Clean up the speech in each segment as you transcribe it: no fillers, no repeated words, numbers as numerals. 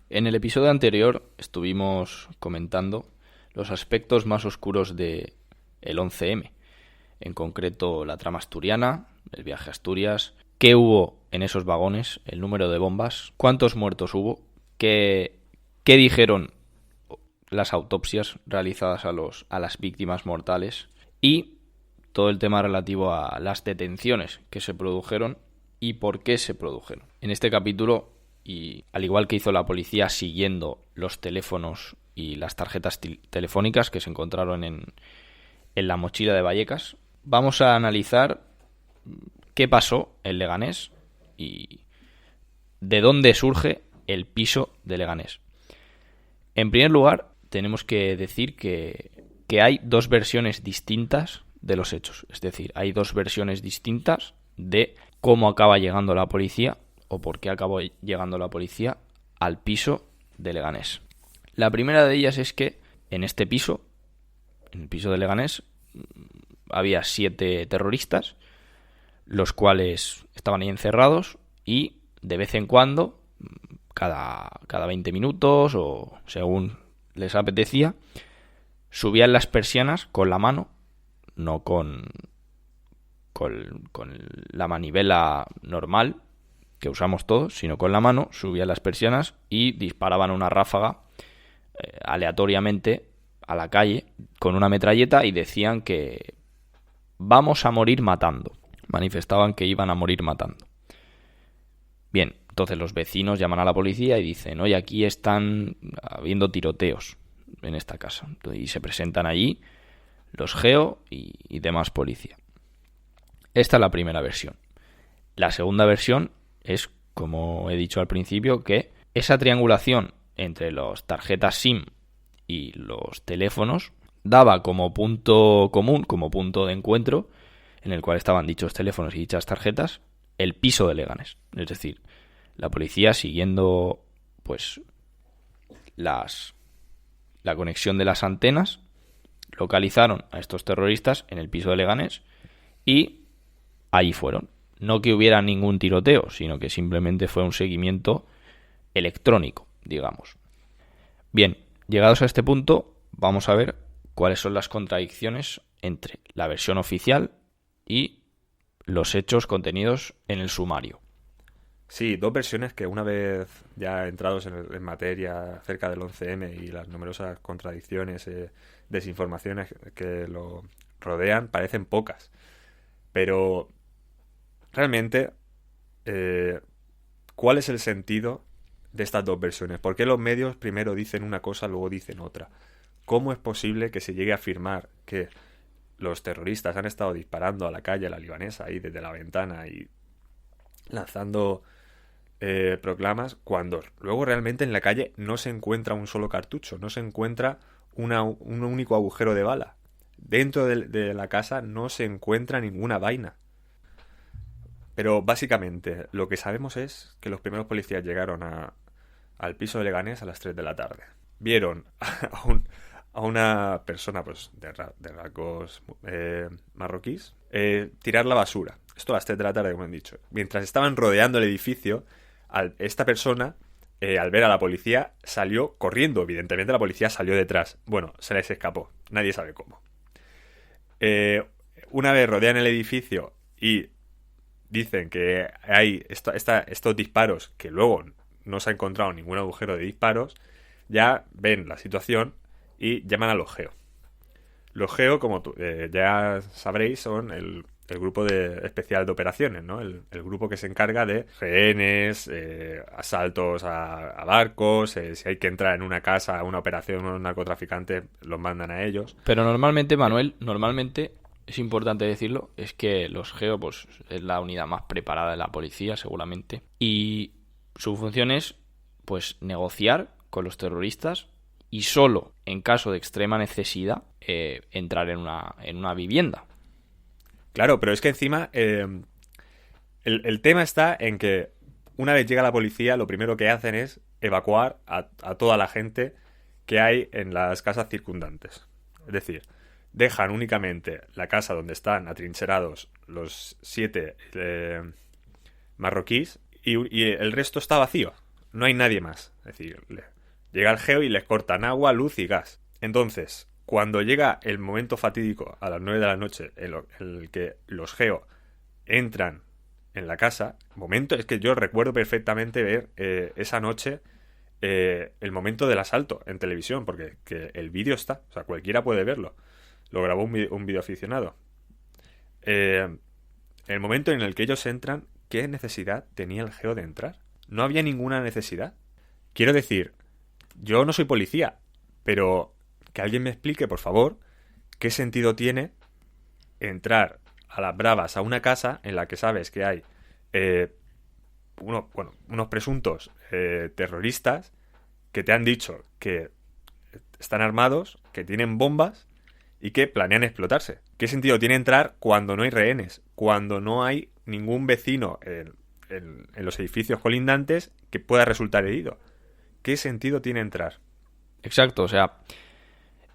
En el episodio anterior estuvimos comentando los aspectos más oscuros de el 11M, en concreto la trama asturiana, el viaje a Asturias, qué hubo en esos vagones, el número de bombas, cuántos muertos hubo, qué dijeron las autopsias realizadas a las víctimas mortales y todo el tema relativo a las detenciones que se produjeron y por qué se produjeron. En este capítulo, y al igual que hizo la policía siguiendo los teléfonos y las tarjetas telefónicas que se encontraron en la mochila de Vallecas, vamos a analizar qué pasó en Leganés y de dónde surge el piso de Leganés. En primer lugar, tenemos que decir que hay dos versiones distintas de los hechos. Es decir, hay dos versiones distintas de cómo acaba llegando la policía o por qué acabó llegando la policía al piso de Leganés. La primera de ellas es que en este piso, en el piso de Leganés, había 7 terroristas, los cuales estaban ahí encerrados y de vez en cuando, cada 20 minutos o según les apetecía, subían las persianas con la mano, no con la manivela normal que usamos todos, sino con la mano, subían las persianas y disparaban una ráfaga aleatoriamente a la calle con una metralleta y decían que vamos a morir matando. Manifestaban que iban a morir matando. Bien, entonces los vecinos llaman a la policía y dicen, oye, aquí están habiendo tiroteos en esta casa. Y se presentan allí los GEO y demás policía. Esta es la primera versión. La segunda versión es, como he dicho al principio, que esa triangulación entre las tarjetas SIM y los teléfonos daba como punto común, como punto de encuentro, en el cual estaban dichos teléfonos y dichas tarjetas, el piso de Leganés. Es decir, la policía siguiendo pues la conexión de las antenas, localizaron a estos terroristas en el piso de Leganés y allí fueron. No que hubiera ningún tiroteo, sino que simplemente fue un seguimiento electrónico, digamos. Bien, llegados a este punto, vamos a ver cuáles son las contradicciones entre la versión oficial y los hechos contenidos en el sumario. Sí, dos versiones que una vez ya entrados en materia acerca del 11M y las numerosas contradicciones, desinformaciones que lo rodean, parecen pocas. Pero realmente, ¿cuál es el sentido de estas dos versiones? ¿Por qué los medios primero dicen una cosa, luego dicen otra? ¿Cómo es posible que se llegue a afirmar que los terroristas han estado disparando a la calle, a la libanesa, ahí desde la ventana y lanzando proclamas, cuando luego realmente en la calle no se encuentra un solo cartucho, no se encuentra un único agujero de bala? Dentro de la casa no se encuentra ninguna vaina. Pero básicamente lo que sabemos es que los primeros policías llegaron al piso de Leganés a las 3 de la tarde. Vieron a una persona pues de rasgos marroquíes tirar la basura. Esto a las 3 de la tarde, como han dicho. Mientras estaban rodeando el edificio, esta persona, al ver a la policía, salió corriendo. Evidentemente la policía salió detrás. Bueno, se les escapó. Nadie sabe cómo. Una vez rodean el edificio y dicen que hay estos disparos, que luego no se ha encontrado ningún agujero de disparos, ya ven la situación y llaman a los GEO. Los GEO, como ya sabréis, son el grupo especial de operaciones, ¿no? El grupo que se encarga de rehenes, asaltos a barcos, si hay que entrar en una casa, a una operación, un narcotraficante, los mandan a ellos. Pero normalmente, Manuel, es importante decirlo, es que los GEO pues, es la unidad más preparada de la policía, seguramente. Y su función es pues negociar con los terroristas y solo en caso de extrema necesidad entrar en una vivienda. Claro, pero es que encima el tema está en que una vez llega la policía, lo primero que hacen es evacuar a toda la gente que hay en las casas circundantes. Es decir, dejan únicamente la casa donde están atrincherados los 7 marroquíes y el resto está vacío. no hay nadie más. Es decir, llega el geo y les cortan agua, luz y gas. Entonces, cuando llega el momento fatídico a las 9 de la noche en el que los geo entran en la casa, momento, es que yo recuerdo perfectamente ver esa noche el momento del asalto en televisión, porque que el vídeo está, o sea, cualquiera puede verlo. Lo grabó un vídeo aficionado. El momento en el que ellos entran, ¿qué necesidad tenía el geo de entrar? No había ninguna necesidad. Quiero decir, yo no soy policía, pero que alguien me explique, por favor, qué sentido tiene entrar a las bravas a una casa en la que sabes que hay unos presuntos terroristas que te han dicho que están armados, que tienen bombas y que planean explotarse. ¿Qué sentido tiene entrar cuando no hay rehenes? Cuando no hay ningún vecino en los edificios colindantes que pueda resultar herido. ¿Qué sentido tiene entrar? Exacto, o sea,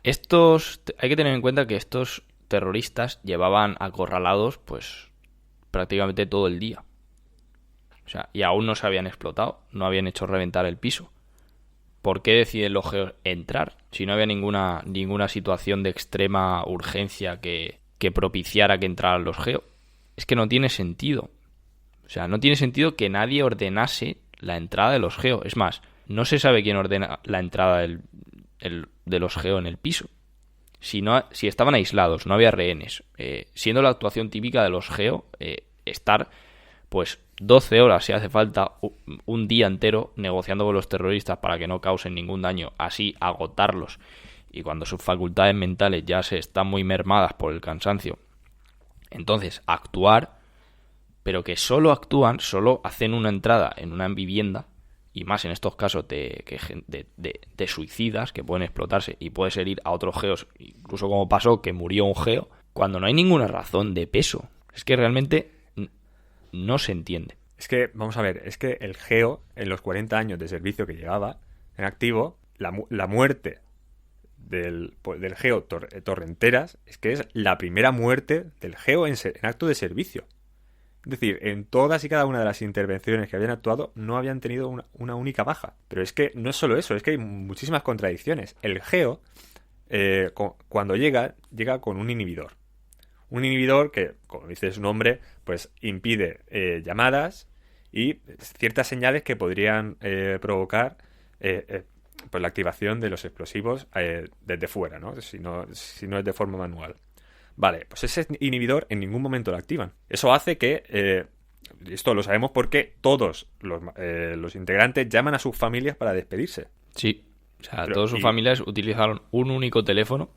hay que tener en cuenta que estos terroristas llevaban acorralados pues prácticamente todo el día. O sea, y aún no se habían explotado, no habían hecho reventar el piso. ¿Por qué deciden los geos entrar? Si no había ninguna situación de extrema urgencia que propiciara que entraran los geos. Es que no tiene sentido. O sea, no tiene sentido que nadie ordenase la entrada de los geos. Es más, no se sabe quién ordena la entrada de los geos en el piso. Si estaban aislados, no había rehenes, siendo la actuación típica de los geo estar pues 12 horas si hace falta, un día entero negociando con los terroristas para que no causen ningún daño, así agotarlos, y cuando sus facultades mentales ya se están muy mermadas por el cansancio, entonces actuar, pero que solo hacen una entrada en una vivienda, y más en estos casos de suicidas que pueden explotarse y puedes herir a otros geos, incluso como pasó que murió un geo, cuando no hay ninguna razón de peso. Es que realmente no se entiende. Es que, vamos a ver, es que el geo, en los 40 años de servicio que llevaba en activo, la muerte del geo Torrenteras es que es la primera muerte del geo en acto de servicio. Es decir, en todas y cada una de las intervenciones que habían actuado no habían tenido una única baja. Pero es que no es solo eso, es que hay muchísimas contradicciones. El geo, cuando llega con un inhibidor. Un inhibidor que, como dice su nombre, pues impide llamadas y ciertas señales que podrían provocar pues la activación de los explosivos desde fuera, ¿no? Si no es de forma manual. Vale, pues ese inhibidor en ningún momento lo activan. Eso hace que, esto lo sabemos porque todos los integrantes llaman a sus familias para despedirse. Sí, o sea, todos sus familiares utilizaron un único teléfono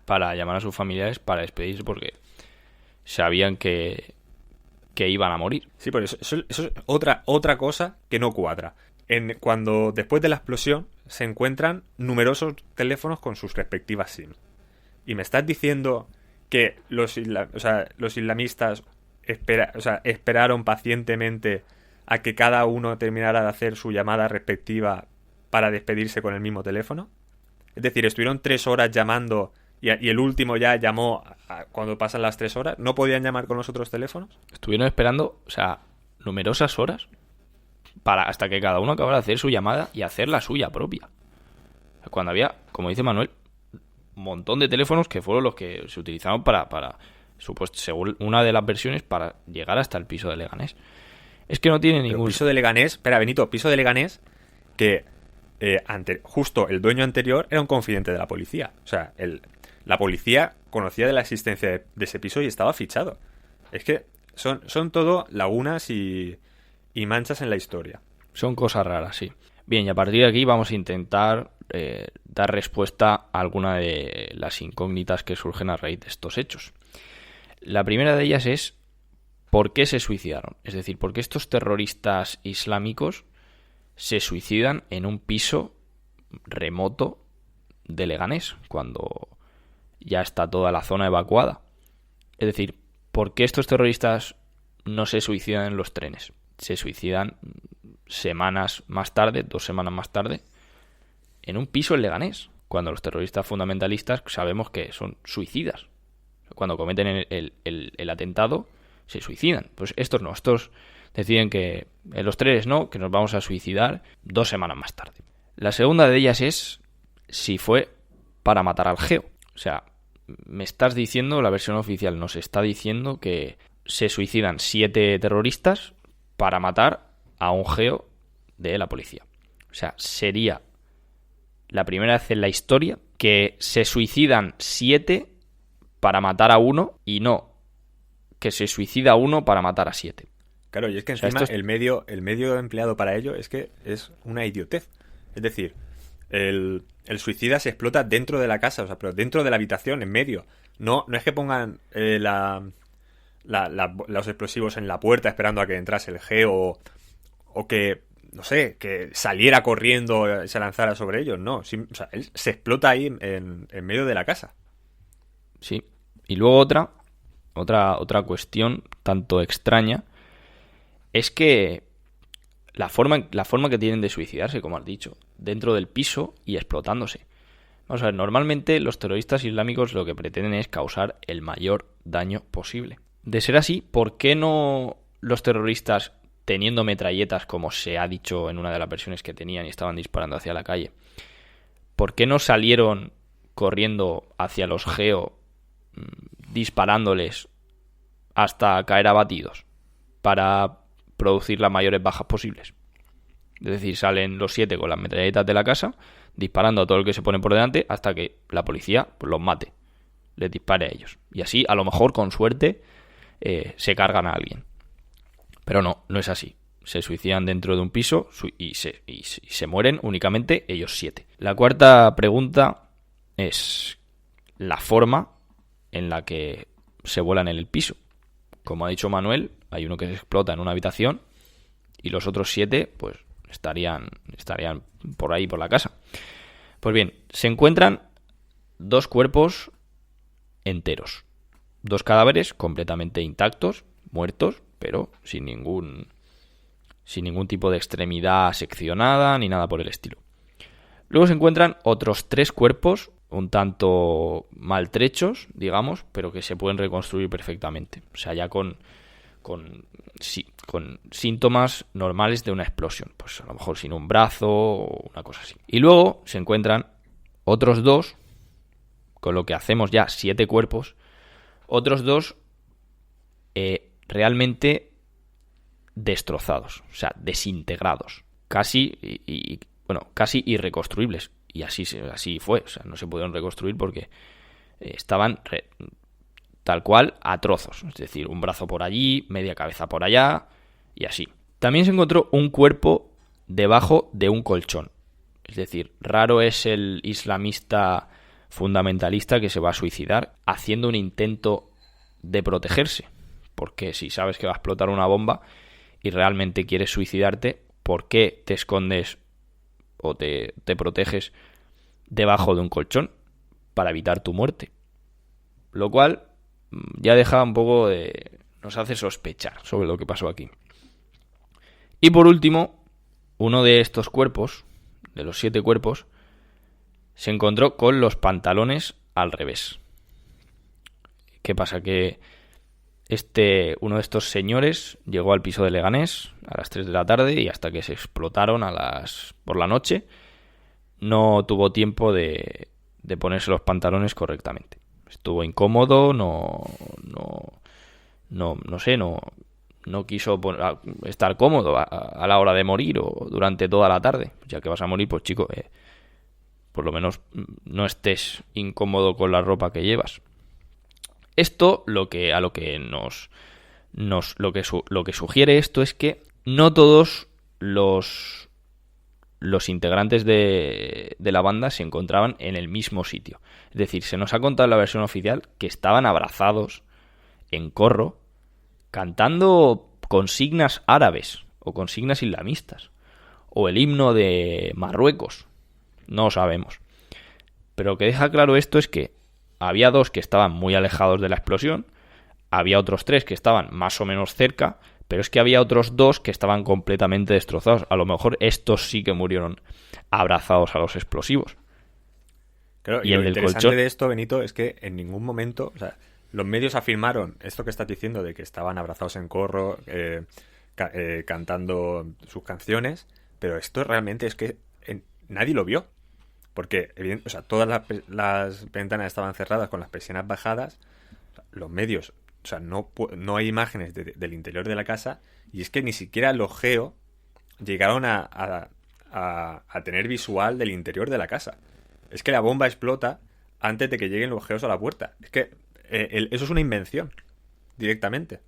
para llamar a sus familiares para despedirse porque sabían que iban a morir. Sí, por eso es otra cosa que no cuadra. Cuando después de la explosión se encuentran numerosos teléfonos con sus respectivas SIM. Y me estás diciendo que los islamistas esperaron pacientemente a que cada uno terminara de hacer su llamada respectiva para despedirse con el mismo teléfono. Es decir, estuvieron 3 horas llamando y el último ya llamó cuando pasan las 3 horas. ¿No podían llamar con los otros teléfonos? Estuvieron esperando, o sea, numerosas horas hasta que cada uno acabara de hacer su llamada y hacer la suya propia. Cuando había, como dice Manuel, un montón de teléfonos que fueron los que se utilizaron para supuesto, según una de las versiones, para llegar hasta el piso de Leganés. Es que no tiene ningún... Piso de Leganés, espera, Benito, piso de Leganés que justo el dueño anterior era un confidente de la policía. O sea, la policía conocía de la existencia de ese piso y estaba fichado. Es que son todo lagunas y manchas en la historia. Son cosas raras, sí. Bien, y a partir de aquí vamos a intentar dar respuesta a alguna de las incógnitas que surgen a raíz de estos hechos. La primera de ellas es ¿por qué se suicidaron? Es decir, ¿por qué estos terroristas islámicos se suicidan en un piso remoto de Leganés cuando ya está toda la zona evacuada? Es decir, ¿por qué estos terroristas no se suicidan en los trenes? Se suicidan semanas más tarde, 2 semanas más tarde, en un piso en Leganés, cuando los terroristas fundamentalistas sabemos que son suicidas. Cuando cometen el atentado, se suicidan. Pues estos no, estos deciden que los tres no, que nos vamos a suicidar 2 semanas más tarde. La segunda de ellas es si fue para matar al geo. O sea, me estás diciendo, la versión oficial nos está diciendo que se suicidan 7 terroristas para matar a un geo de la policía. O sea, sería la primera vez en la historia que se suicidan 7 para matar a uno y no que se suicida uno para matar a 7. Claro, y es que encima el medio empleado para ello es que es una idiotez. Es decir, el suicida se explota dentro de la casa, o sea, pero dentro de la habitación, en medio. No es que pongan los explosivos en la puerta esperando a que entrase el geo o que, no sé, que saliera corriendo y se lanzara sobre ellos. No, o sea, él se explota ahí en medio de la casa. Sí. Y luego otra cuestión tanto extraña es que la forma que tienen de suicidarse, como has dicho, dentro del piso y explotándose. Vamos a ver, normalmente los terroristas islámicos lo que pretenden es causar el mayor daño posible. De ser así, ¿por qué no los terroristas, teniendo metralletas, como se ha dicho en una de las versiones que tenían y estaban disparando hacia la calle, por qué no salieron corriendo hacia los geo disparándoles hasta caer abatidos para producir las mayores bajas posibles? Es decir, salen los 7 con las metralletas de la casa disparando a todo el que se pone por delante hasta que la policía los mate, les dispare a ellos. Y así, a lo mejor, con suerte, se cargan a alguien. Pero no es así. Se suicidan dentro de un piso y se mueren únicamente ellos 7. La cuarta pregunta es la forma en la que se vuelan en el piso. Como ha dicho Manuel, hay uno que se explota en una habitación y los otros 7 pues estarían por ahí, por la casa. Pues bien, se encuentran 2 cuerpos enteros. 2 cadáveres completamente intactos, muertos, pero sin ningún tipo de extremidad seccionada ni nada por el estilo. Luego se encuentran otros 3 cuerpos un tanto maltrechos, digamos, pero que se pueden reconstruir perfectamente. O sea, ya con síntomas normales de una explosión. Pues a lo mejor sin un brazo o una cosa así. Y luego se encuentran otros 2, con lo que hacemos ya 7 cuerpos, otros 2 realmente destrozados, o sea, desintegrados, casi irreconstruibles. Y así fue, o sea, no se pudieron reconstruir porque estaban tal cual a trozos, es decir, un brazo por allí, media cabeza por allá y así. También se encontró un cuerpo debajo de un colchón, es decir, raro es el islamista fundamentalista que se va a suicidar haciendo un intento de protegerse, porque si sabes que va a explotar una bomba y realmente quieres suicidarte, ¿por qué te escondes o te proteges debajo de un colchón? Para evitar tu muerte. Lo cual ya deja un poco nos hace sospechar sobre lo que pasó aquí. Y por último, uno de estos cuerpos, de los 7 cuerpos, se encontró con los pantalones al revés. ¿Qué pasa? Que uno de estos señores llegó al piso de Leganés a las 3 de la tarde y hasta que se explotaron por la noche no tuvo tiempo de ponerse los pantalones correctamente. Estuvo incómodo, no quiso estar cómodo a la hora de morir o durante toda la tarde. Ya que vas a morir, pues chico, por lo menos no estés incómodo con la ropa que llevas. Esto lo que sugiere esto es que no todos los integrantes de la banda se encontraban en el mismo sitio. Es decir, se nos ha contado en la versión oficial que estaban abrazados en corro cantando consignas árabes o consignas islamistas o el himno de Marruecos. No lo sabemos. Pero lo que deja claro esto es que había 2 que estaban muy alejados de la explosión, había otros 3 que estaban más o menos cerca, pero es que había otros 2 que estaban completamente destrozados. A lo mejor estos sí que murieron abrazados a los explosivos. Claro, y lo interesante de esto, Benito, es que en ningún momento, o sea, los medios afirmaron esto que estás diciendo de que estaban abrazados en corro, cantando sus canciones, pero esto realmente es que nadie lo vio. Porque, o sea, todas las ventanas estaban cerradas con las persianas bajadas, los medios, o sea, no hay imágenes del interior de la casa, y es que ni siquiera los geo llegaron a tener visual del interior de la casa. Es que la bomba explota antes de que lleguen los geos a la puerta. Es que eso es una invención, directamente.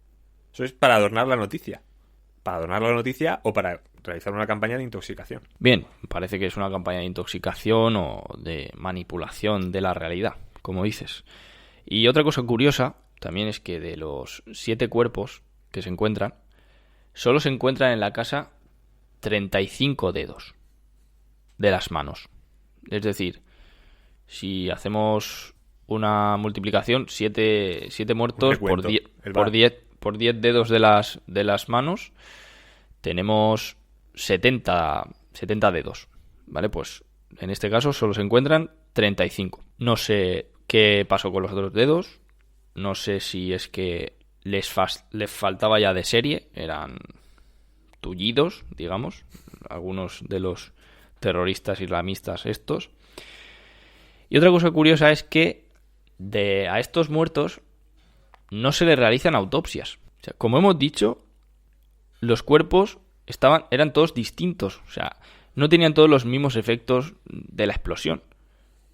Eso es para adornar la noticia. Para adornar la noticia o para realizar una campaña de intoxicación. Bien, parece que es una campaña de intoxicación o de manipulación de la realidad, como dices. Y otra cosa curiosa también es que de los 7 cuerpos que se encuentran, solo se encuentran en la casa 35 dedos de las manos. Es decir, si hacemos una multiplicación, 7 muertos por 10 dedos de las manos, tenemos 70 dedos, ¿vale? Pues en este caso solo se encuentran 35. No sé qué pasó con los otros dedos, no sé si es que les faltaba ya de serie, eran tullidos, digamos, algunos de los terroristas islamistas estos. Y otra cosa curiosa es que a estos muertos no se les realizan autopsias. O sea, como hemos dicho, los cuerpos eran todos distintos. O sea, no tenían todos los mismos efectos de la explosión.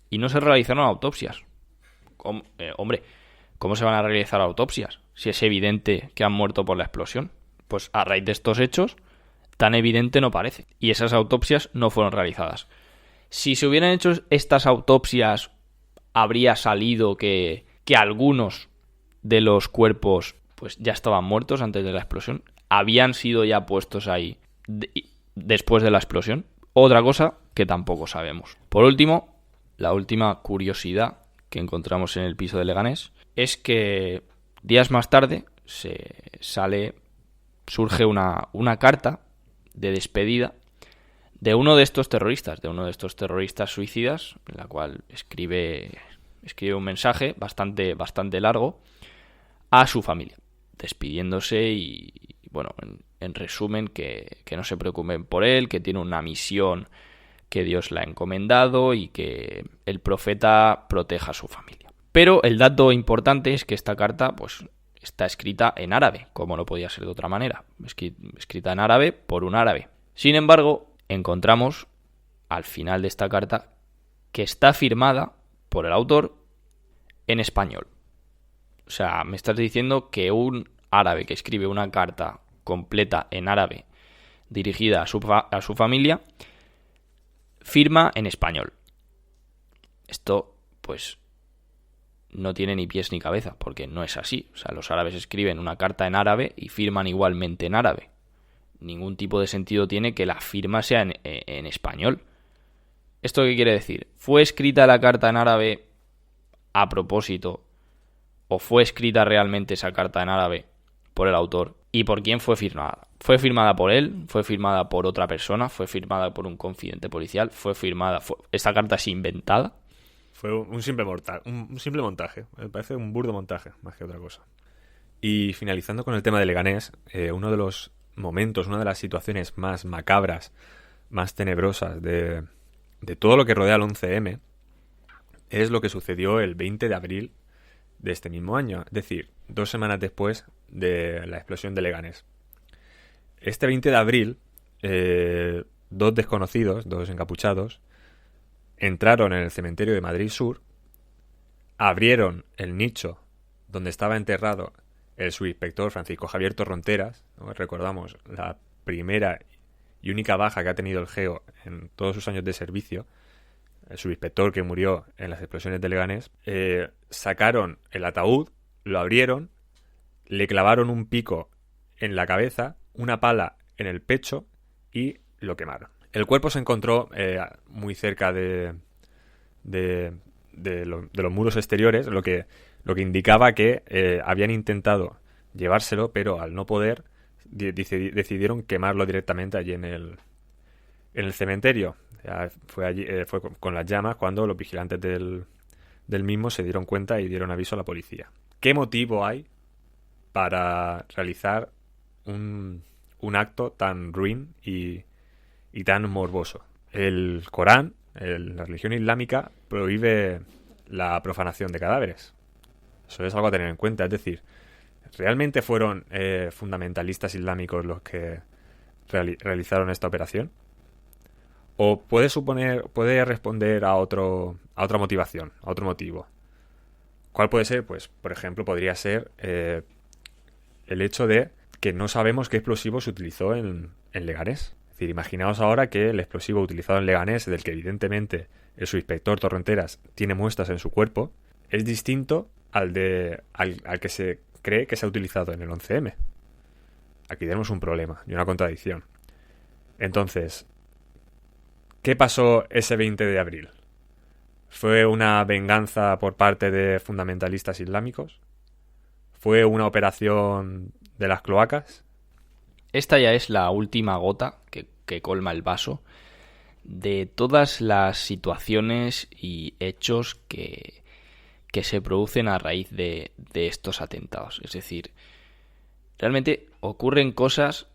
Y no se realizaron autopsias. Hombre, ¿cómo se van a realizar autopsias si es evidente que han muerto por la explosión? Pues a raíz de estos hechos, tan evidente no parece. Y esas autopsias no fueron realizadas. Si se hubieran hecho estas autopsias, habría salido que algunos de los cuerpos pues ya estaban muertos antes de la explosión. Habían sido ya puestos ahí después de la explosión. Otra cosa que tampoco sabemos. Por último, la última curiosidad que encontramos en el piso de Leganés es que días más tarde surge una carta de despedida de uno de estos terroristas, suicidas, en la cual escribe un mensaje bastante largo a su familia, despidiéndose y bueno, en resumen, que no se preocupen por él, que tiene una misión que Dios le ha encomendado y que el profeta proteja a su familia. Pero el dato importante es que esta carta pues está escrita en árabe, como no podía ser de otra manera, escrita en árabe por un árabe. Sin embargo, encontramos al final de esta carta que está firmada por el autor en español. O sea, me estás diciendo que un árabe que escribe una carta completa en árabe dirigida a su familia firma en español. Esto, pues, no tiene ni pies ni cabeza, porque no es así. O sea, los árabes escriben una carta en árabe y firman igualmente en árabe. Ningún tipo de sentido tiene que la firma sea en español. ¿Esto qué quiere decir? ¿Fue escrita la carta en árabe a propósito? ¿O fue escrita realmente esa carta en árabe por el autor? ¿Y por quién fue firmada? ¿Fue firmada por él? ¿Fue firmada por otra persona? ¿Fue firmada por un confidente policial? ¿Esta carta es inventada? Fue un simple montaje. Me parece un burdo montaje, más que otra cosa. Y finalizando con el tema de Leganés, uno de los momentos, una de las situaciones más macabras, más tenebrosas de todo lo que rodea al 11M es lo que sucedió el 20 de abril de este mismo año, es decir, 2 semanas después de la explosión de Leganés. Este 20 de abril, 2 desconocidos, 2 encapuchados, entraron en el cementerio de Madrid Sur, abrieron el nicho donde estaba enterrado el subinspector Francisco Javier Torronteras, ¿no? Recordamos la primera y única baja que ha tenido el GEO en todos sus años de servicio, el subinspector que murió en las explosiones de Leganés. Sacaron el ataúd, lo abrieron, le clavaron un pico en la cabeza, una pala en el pecho y lo quemaron. El cuerpo se encontró muy cerca de los muros exteriores, lo que indicaba que habían intentado llevárselo, pero al no poder decidieron quemarlo directamente allí en el cementerio. Fue con las llamas cuando los vigilantes del mismo se dieron cuenta y dieron aviso a la policía. ¿Qué motivo hay para realizar un un acto tan ruin y tan morboso. El Corán, la religión islámica, prohíbe la profanación de cadáveres. Eso es algo a tener en cuenta. Es decir, ¿realmente fueron fundamentalistas islámicos los que realizaron esta operación? ¿O puede responder a otra motivación, a otro motivo? ¿Cuál puede ser? Pues, por ejemplo, podría ser el hecho de que no sabemos qué explosivo se utilizó en Leganés. Es decir, imaginaos ahora que el explosivo utilizado en Leganés, del que evidentemente el subinspector Torrenteras tiene muestras en su cuerpo, es distinto al que se cree que se ha utilizado en el 11M. Aquí tenemos un problema y una contradicción. Entonces, ¿qué pasó ese 20 de abril? ¿Fue una venganza por parte de fundamentalistas islámicos? ¿Fue una operación de las cloacas? Esta ya es la última gota que colma el vaso de todas las situaciones y hechos que se producen a raíz de estos atentados. Es decir, realmente ocurren cosas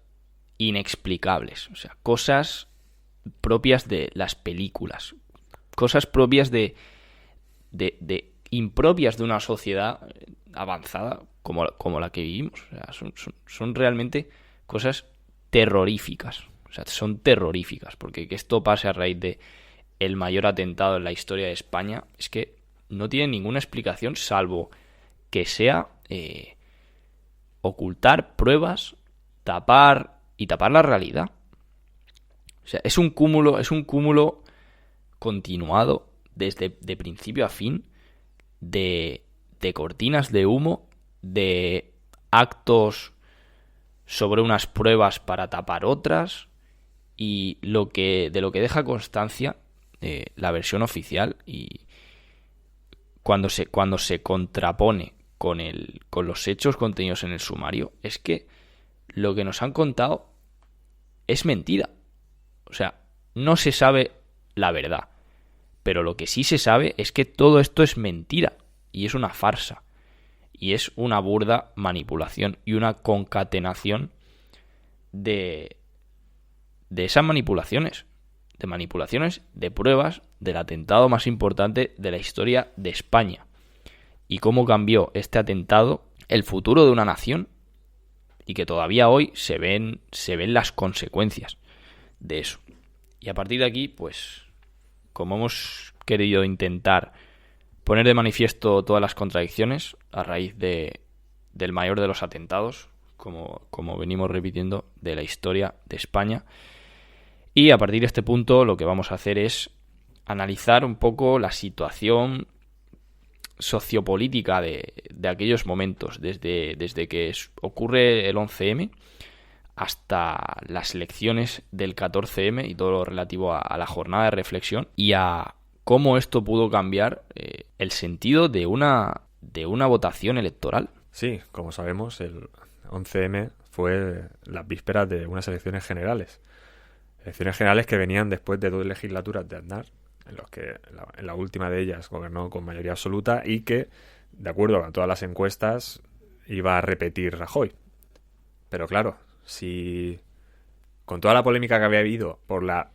inexplicables, o sea, cosas propias de las películas, cosas propias de impropias de una sociedad avanzada como la que vivimos. O sea, son realmente cosas terroríficas. O sea, son terroríficas, porque que esto pase a raíz de el mayor atentado en la historia de España es que no tiene ninguna explicación salvo que sea ocultar pruebas, tapar la realidad. O sea, es un cúmulo continuado desde de principio a fin de cortinas de humo, de actos sobre unas pruebas para tapar otras, y de lo que deja constancia la versión oficial, y cuando se contrapone con los hechos contenidos en el sumario, es que lo que nos han contado es mentira. O sea, no se sabe la verdad, pero lo que sí se sabe es que todo esto es mentira y es una farsa y es una burda manipulación y una concatenación de esas manipulaciones, de pruebas del atentado más importante de la historia de España, y cómo cambió este atentado el futuro de una nación, y que todavía hoy se ven las consecuencias de eso. Y a partir de aquí, pues, como hemos querido intentar poner de manifiesto todas las contradicciones a raíz del mayor de los atentados, como venimos repitiendo, de la historia de España. Y a partir de este punto lo que vamos a hacer es analizar un poco la situación sociopolítica de aquellos momentos, desde que ocurre el 11M hasta las elecciones del 14M y todo lo relativo a la jornada de reflexión, y a cómo esto pudo cambiar el sentido de una votación electoral. Sí, como sabemos, el 11M fue las vísperas de unas elecciones generales. Elecciones generales que venían después de 2 legislaturas de Aznar, en los que en la última de ellas gobernó con mayoría absoluta y que, de acuerdo a todas las encuestas, iba a repetir Rajoy. Pero claro, si con toda la polémica que había habido por la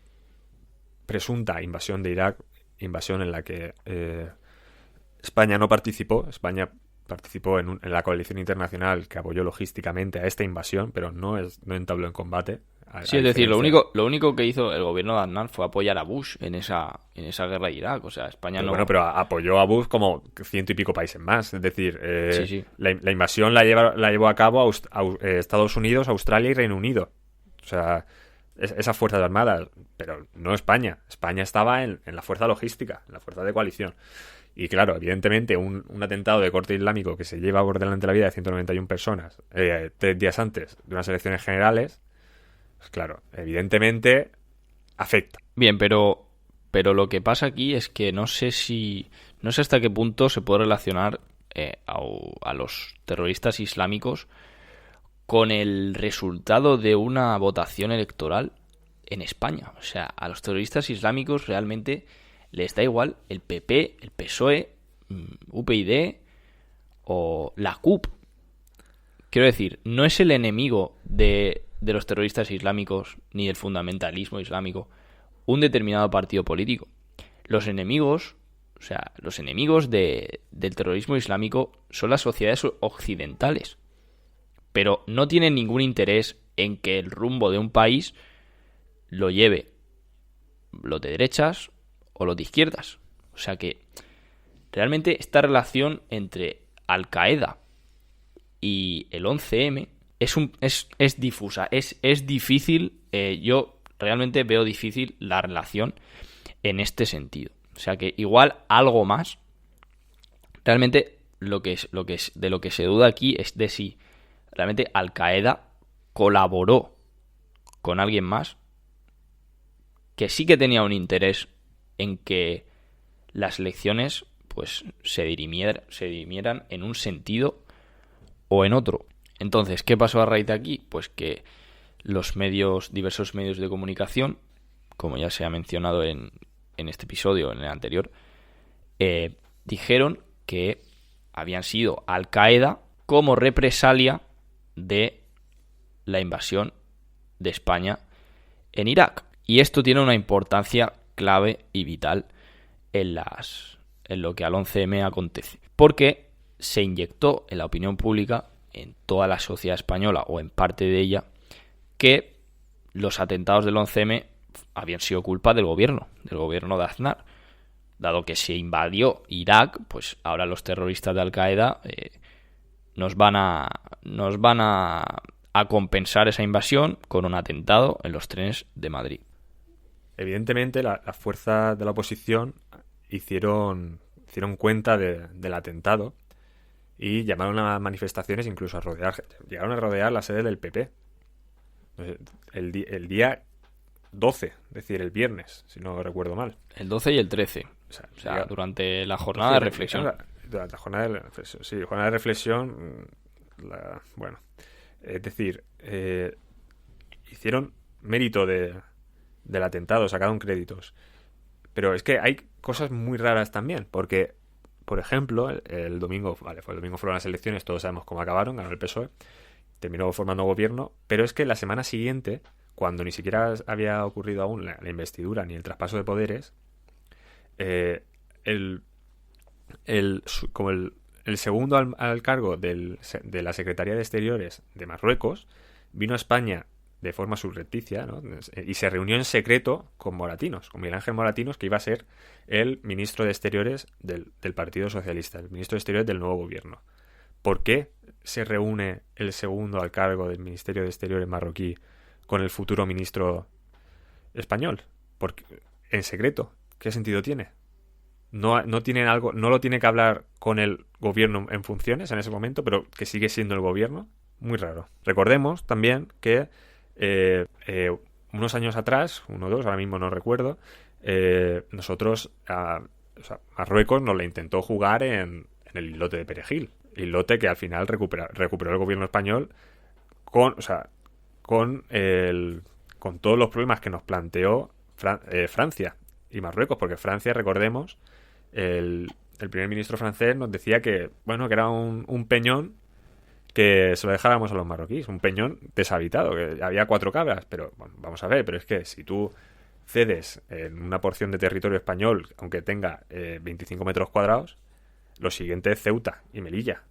presunta invasión de Irak, invasión en la que España no participó, España participó en la coalición internacional que apoyó logísticamente a esta invasión, pero no entabló en combate. Sí, es decir, lo único que hizo el gobierno de Aznar fue apoyar a Bush en esa guerra de Irak. O sea, España no... Bueno, pero apoyó a Bush como 100 y pico países más. Es decir, sí. La invasión la llevó a cabo Estados Unidos, Australia y Reino Unido. O sea, esas fuerzas armadas, pero no España. España estaba en la fuerza logística, en la fuerza de coalición. Y claro, evidentemente, un atentado de corte islámico que se lleva por delante la vida de 191 personas 3 días antes de unas elecciones generales, pues claro, evidentemente afecta. Bien, pero lo que pasa aquí es que no sé hasta qué punto se puede relacionar a los terroristas islámicos con el resultado de una votación electoral en España. O sea, a los terroristas islámicos realmente les da igual el PP, el PSOE, UPyD o la CUP. Quiero decir, no es el enemigo de de los terroristas islámicos ni del fundamentalismo islámico un determinado partido político. Los enemigos, o sea, los enemigos del terrorismo islámico son las sociedades occidentales, pero no tienen ningún interés en que el rumbo de un país lo lleve los de derechas o los de izquierdas. O sea que realmente esta relación entre Al-Qaeda y el 11M es difusa, es difícil, yo realmente veo difícil la relación en este sentido. O sea que igual algo más, realmente de lo que se duda aquí es de si realmente Al-Qaeda colaboró con alguien más que sí que tenía un interés en que las elecciones pues se dirimieran en un sentido o en otro. Entonces, ¿qué pasó a raíz de aquí? Pues que diversos medios de comunicación, como ya se ha mencionado en este episodio, en el anterior, dijeron que habían sido Al-Qaeda como represalia de la invasión de España en Irak. Y esto tiene una importancia clave y vital en lo que al 11M acontece. Porque se inyectó en la opinión pública, en toda la sociedad española o en parte de ella, que los atentados del 11M habían sido culpa del gobierno de Aznar. Dado que se invadió Irak, pues ahora los terroristas de Al-Qaeda nos van a compensar esa invasión con un atentado en los trenes de Madrid. Evidentemente, las fuerzas de la oposición hicieron cuenta del atentado y llamaron a manifestaciones, incluso llegaron a rodear la sede del PP. El día 12, es decir, el viernes, si no recuerdo mal. El 12 y el 13. O sea, durante la jornada de reflexión. Durante la jornada de reflexión, sí, jornada de reflexión, bueno, es decir, hicieron mérito del atentado, sacaron créditos. Pero es que hay cosas muy raras también, porque, por ejemplo, el domingo, el domingo fueron las elecciones, todos sabemos cómo acabaron, ganó el PSOE, terminó formando gobierno, pero es que la semana siguiente, cuando ni siquiera había ocurrido aún la investidura ni el traspaso de poderes, como el segundo al cargo de la Secretaría de Exteriores de Marruecos vino a España de forma subrepticia, ¿no? Y se reunió en secreto con Miguel Ángel Moratinos, que iba a ser el ministro de Exteriores del Partido Socialista, el ministro de Exteriores del nuevo gobierno. ¿Por qué se reúne el segundo al cargo del Ministerio de Exteriores marroquí con el futuro ministro español? Porque en secreto, ¿qué sentido tiene? No lo tiene que hablar con el gobierno en funciones en ese momento, pero que sigue siendo el gobierno. Muy raro. Recordemos también que unos años atrás, 1 o 2, ahora mismo no recuerdo, Marruecos nos la intentó jugar en el islote de Perejil. Islote que al final recuperó el gobierno español con todos los problemas que nos planteó Francia y Marruecos, porque Francia, recordemos, el primer ministro francés nos decía que era un peñón que se lo dejáramos a los marroquíes, un peñón deshabitado, que había 4 cabras, pero bueno, vamos a ver, pero es que si tú cedes en una porción de territorio español, aunque tenga 25 metros cuadrados, lo siguiente es Ceuta y Melilla,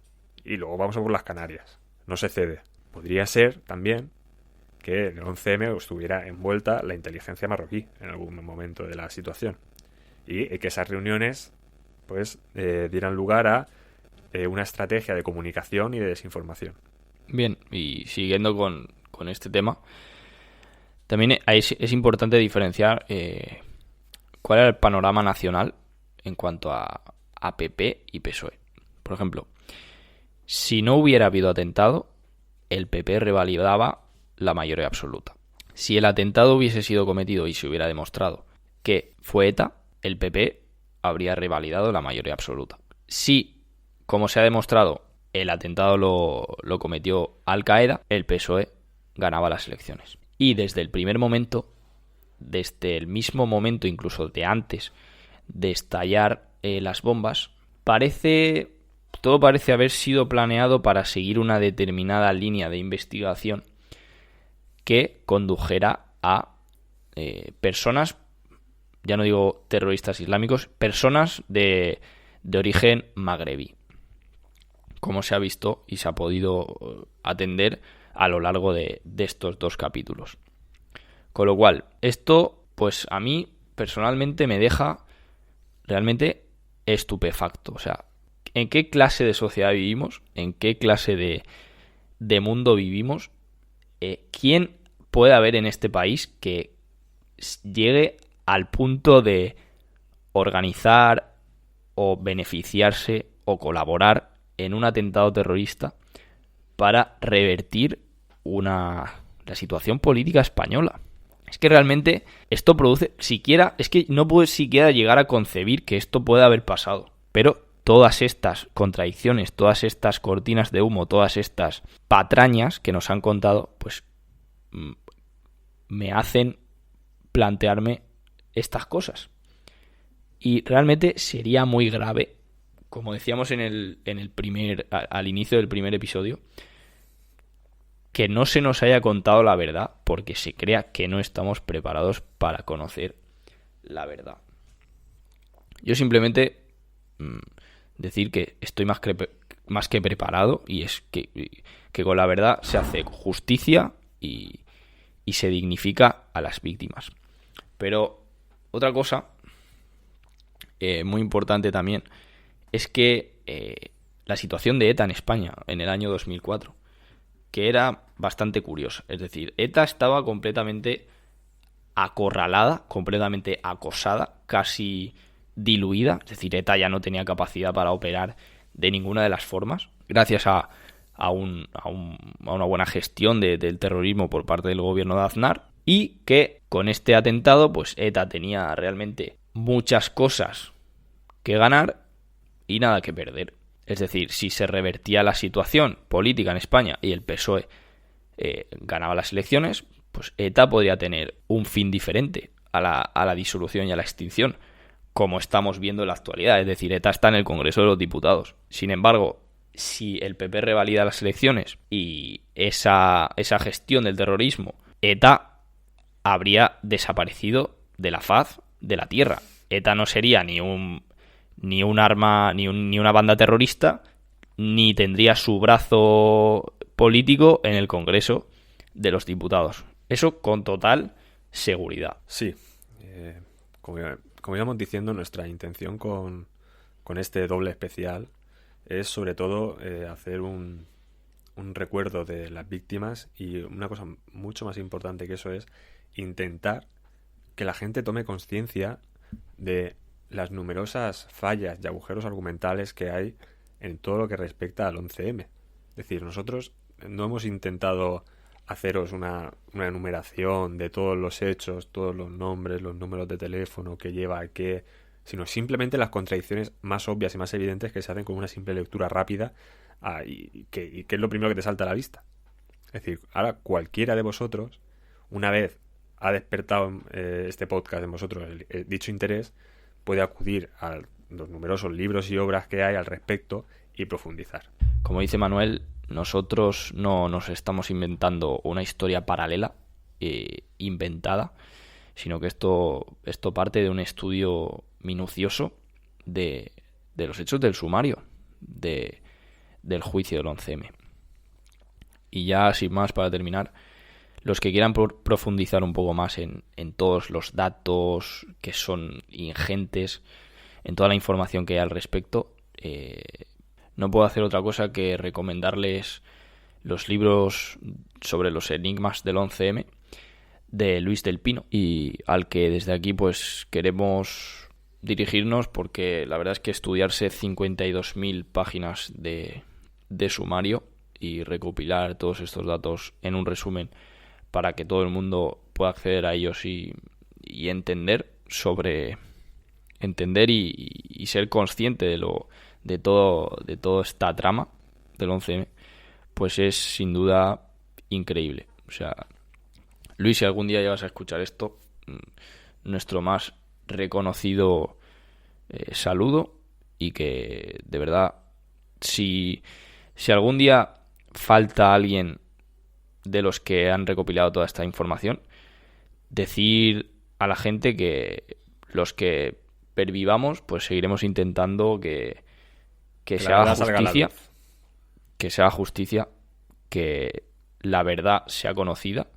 y luego vamos a por las Canarias, no se cede. Podría ser también que en el 11M estuviera envuelta la inteligencia marroquí en algún momento de la situación, y que esas reuniones pues dieran lugar a una estrategia de comunicación y de desinformación. Bien, y siguiendo con este tema, también es importante diferenciar cuál era el panorama nacional en cuanto a PP y PSOE. Por ejemplo, si no hubiera habido atentado, el PP revalidaba la mayoría absoluta. Si el atentado hubiese sido cometido y se hubiera demostrado que fue ETA, el PP habría revalidado la mayoría absoluta. Si, como se ha demostrado, el atentado lo cometió Al-Qaeda, el PSOE ganaba las elecciones. Y desde el primer momento, desde el mismo momento, incluso de antes de estallar las bombas, todo parece haber sido planeado para seguir una determinada línea de investigación que condujera a personas, ya no digo terroristas islámicos, personas de origen magrebí, como se ha visto y se ha podido atender a lo largo de estos 2 capítulos. Con lo cual, esto, pues a mí personalmente me deja realmente estupefacto. O sea, ¿en qué clase de sociedad vivimos? ¿En qué clase de mundo vivimos? ¿Quién puede haber en este país que llegue al punto de organizar o beneficiarse o colaborar en un atentado terrorista para revertir la situación política española? Es que realmente esto produce, es que no puedes siquiera llegar a concebir que esto pueda haber pasado. Pero todas estas contradicciones, todas estas cortinas de humo, todas estas patrañas que nos han contado, pues me hacen plantearme estas cosas. Y realmente sería muy grave, como decíamos al inicio del primer episodio, que no se nos haya contado la verdad porque se crea que no estamos preparados para conocer la verdad. Yo simplemente decir que estoy más que preparado, y es que con la verdad se hace justicia y se dignifica a las víctimas. Pero otra cosa muy importante también es que la situación de ETA en España en el año 2004, que era bastante curiosa. Es decir, ETA estaba completamente acorralada, completamente acosada, casi diluida. Es decir, ETA ya no tenía capacidad para operar de ninguna de las formas, gracias a una buena gestión del terrorismo por parte del gobierno de Aznar, y que con este atentado pues ETA tenía realmente muchas cosas que ganar y nada que perder. Es decir, si se revertía la situación política en España y el PSOE ganaba las elecciones, pues ETA podría tener un fin diferente a la disolución y a la extinción, como estamos viendo en la actualidad. Es decir, ETA está en el Congreso de los Diputados. Sin embargo, si el PP revalida las elecciones y esa gestión del terrorismo, ETA habría desaparecido de la faz de la tierra. ETA no sería ni un arma, ni una banda terrorista, ni tendría su brazo político en el Congreso de los Diputados. Eso con total seguridad. Sí. Como íbamos diciendo, nuestra intención con este doble especial es sobre todo hacer un recuerdo de las víctimas, y una cosa mucho más importante que eso es intentar que la gente tome conciencia de las numerosas fallas y agujeros argumentales que hay en todo lo que respecta al 11M. Es decir, nosotros no hemos intentado haceros una enumeración de todos los hechos, todos los nombres, los números de teléfono que lleva a qué, sino simplemente las contradicciones más obvias y más evidentes que se hacen con una simple lectura rápida, y que es lo primero que te salta a la vista. Es decir, ahora cualquiera de vosotros, una vez ha despertado este podcast en vosotros dicho interés, puede acudir a los numerosos libros y obras que hay al respecto y profundizar. Como dice Manuel, nosotros no nos estamos inventando una historia paralela inventada, sino que esto parte de un estudio minucioso de los hechos del sumario del juicio del 11M. Y ya sin más, para terminar, los que quieran profundizar un poco más en todos los datos que son ingentes, en toda la información que hay al respecto, no puedo hacer otra cosa que recomendarles los libros sobre los enigmas del 11M de Luis del Pino, y al que desde aquí pues queremos dirigirnos, porque la verdad es que estudiarse 52.000 páginas de sumario y recopilar todos estos datos en un resumen para que todo el mundo pueda acceder a ellos y entender y ser consciente de toda esta trama del 11M, pues es sin duda increíble. O sea, Luis, si algún día llegas a escuchar esto, nuestro más reconocido saludo, y que de verdad, si algún día falta alguien de los que han recopilado toda esta información, decir a la gente que los que pervivamos, pues seguiremos intentando que se haga justicia, que se haga justicia, que la verdad sea conocida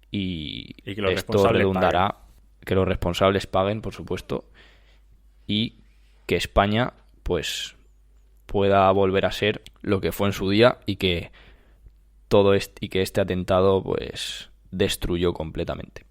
y que los esto redundará que los responsables paguen, por supuesto, y que España pues pueda volver a ser lo que fue en su día y que este atentado pues destruyó completamente.